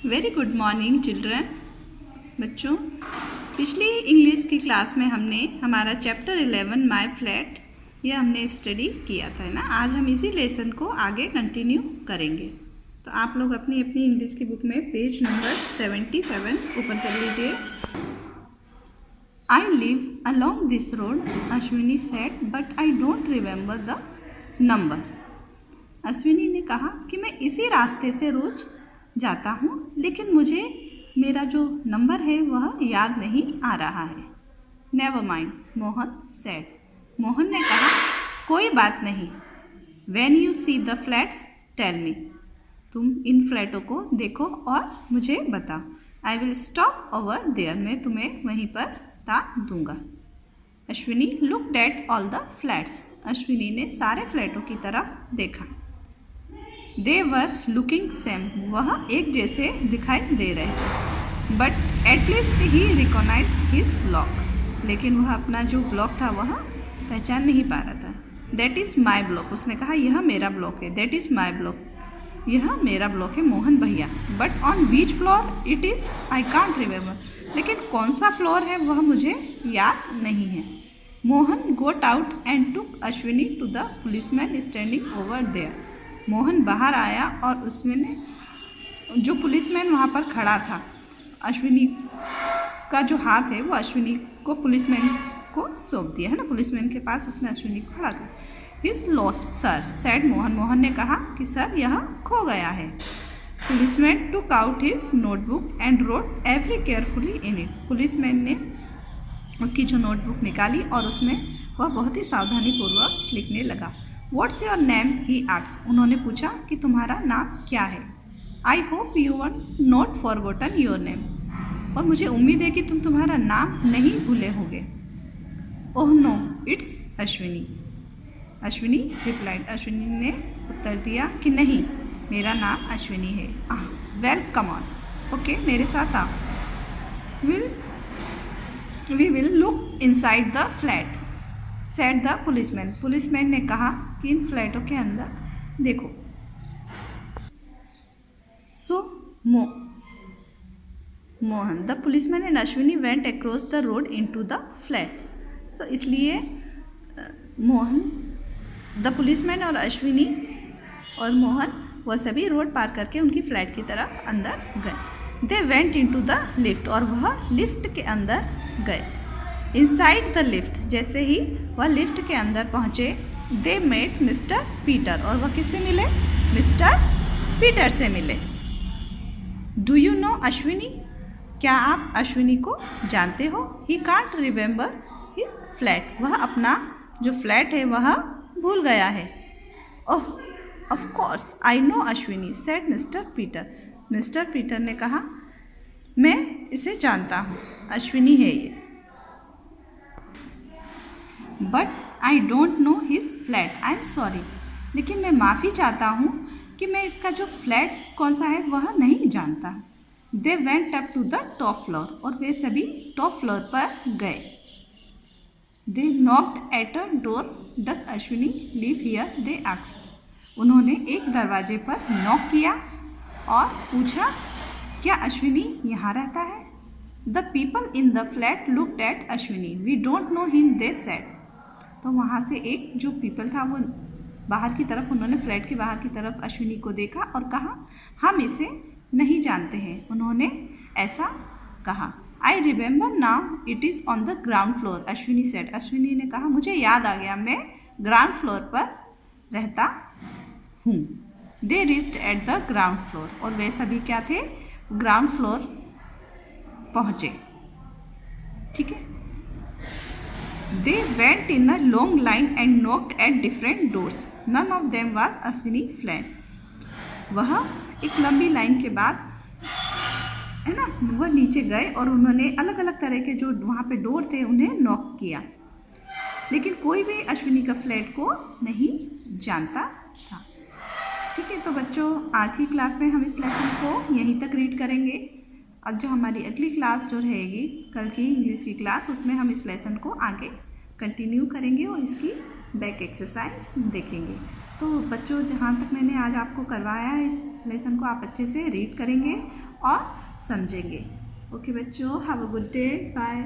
Very good morning children. बच्चों, पिछली English की क्लास में हमने हमारा चैप्टर 11 माय फ्लैट यह हमने स्टडी किया था ना। आज हम इसी लेसन को आगे कंटिन्यू करेंगे। तो आप लोग अपनी अपनी इंग्लिश की बुक में पेज नंबर 77 ओपन कर लीजिए। I live along this road, Ashwini said, but I don't remember the number. Ashwini ने कहा कि मैं इसी रास्ते से रोज जाता हूँ, लेकिन मुझे मेरा जो नंबर है वह याद नहीं आ रहा है। Never mind, Mohan said. Mohan ने कहा, कोई बात नहीं। When you see the flats tell me. तुम इन फ्लैटों को देखो और मुझे बताओ। I will stop over there. मैं तुम्हें वहीं पर ताक दूंगा। Ashwini looked at all the flats. Ashwini ने सारे फ्लैटों की तरफ देखा। They were looking same. वह एक जैसे दिखाई दे रहे। But at least he recognised his block. लेकिन वह अपना जो ब्लॉक था वह पहचान नहीं पा रहा था। That is my block. उसने कहा, यह मेरा ब्लॉक है। That is my block. यह मेरा ब्लॉक है मोहन भैया। But on which floor it is I can't remember. लेकिन कौन सा फ्लोर है वह मुझे याद नहीं है। Mohan got out and took Ashwini to the policeman standing over there. Mohan बाहर आया और उसमें जो पुलिसमैन वहाँ पर खड़ा था, अश्विनी का जो हाथ है वो अश्विनी को पुलिसमैन को सौंप दिया है ना। पुलिसमैन के पास उसने अश्विनी को खड़ा किया। His lost sir sad Mohan. Mohan ने कहा कि सर यह खो गया है। Policeman took out his notebook and wrote every carefully in it. Policeman ने उसकी जो नोटबुक निकाली और उसमें वह बहुत ही सावधानीपूर्वक लिखने लगा। What's your name he asked. उन्होंने पूछा कि तुम्हारा नाम क्या है। I hope you are not forgotten your name. और मुझे उम्मीद है कि तुम तुम्हारा नाम नहीं भूले होंगे। Oh no, it's Ashwini. Ashwini replied. Ashwini ने उत्तर दिया कि नहीं, मेरा नाम अश्विनी है। Well come on. ओके, मेरे साथ आओ। We will look inside the flat said the policeman. Policeman ने कहा कि इन फ्लैटों के अंदर देखो। So Mohan the policeman and Ashwini went across the road into the flat. So इसलिए मोहन, द पुलिसमैन और अश्विनी और मोहन वह सभी रोड पार करके उनकी फ्लैट की तरफ अंदर गए। They went into the lift. और वह लिफ्ट के अंदर गए। इनसाइड द लिफ्ट, जैसे ही वह लिफ्ट के अंदर पहुंचे, दे मेट मिस्टर पीटर। और वह किससे मिले? मिस्टर पीटर से मिले। Do you know Ashwini. क्या आप अश्विनी को जानते हो? He can't remember his flat. वह अपना जो फ्लैट है वह भूल गया है। Oh of course I know Ashwini said mister Peter. Mister Peter ने कहा, मैं इसे जानता हूँ, अश्विनी है ये। But I don't know his flat. I am sorry. लेकिन मैं माफ़ी चाहता हूँ कि मैं इसका जो फ्लैट कौन सा है वह नहीं जानता। They went up to the top floor. और वे सभी टॉप फ्लोर पर गए। They knocked at a door. Does Ashwini live here they asked. उन्होंने एक दरवाजे पर नॉक किया और पूछा, क्या अश्विनी यहाँ रहता है? The people in the flat looked at Ashwini. We don't know him they said. तो वहाँ से एक जो पीपल था वो बाहर की तरफ, उन्होंने फ्लैट के बाहर की तरफ अश्विनी को देखा और कहा, हम इसे नहीं जानते हैं। उन्होंने ऐसा कहा। I remember now it is on the ground floor Ashwini said. Ashwini ने कहा, मुझे याद आ गया, मैं ग्राउंड फ्लोर पर रहता हूँ। They reached at the ground floor. और वे सभी क्या थे? ग्राउंड फ्लोर पहुँचे। ठीक है। They went in a long line and knocked at different doors. None of them was Ashwini flat. वह एक लंबी लाइन के बाद है ना, वह नीचे गए और उन्होंने अलग अलग तरह के जो वहाँ पे डोर थे उन्हें नॉक किया, लेकिन कोई भी अश्विनी का फ्लैट को नहीं जानता था। ठीक है, तो बच्चों आज की क्लास में हम इस लेसन को यहीं तक रीड करेंगे। अब जो हमारी अगली क्लास जो रहेगी कल की इंग्लिश की क्लास, उसमें हम इस लेसन को आगे कंटिन्यू करेंगे और इसकी बैक एक्सरसाइज देखेंगे। तो बच्चों, जहाँ तक मैंने आज आपको करवाया है इस लेसन को आप अच्छे से रीड करेंगे और समझेंगे। ओके बच्चों, have a good day, bye.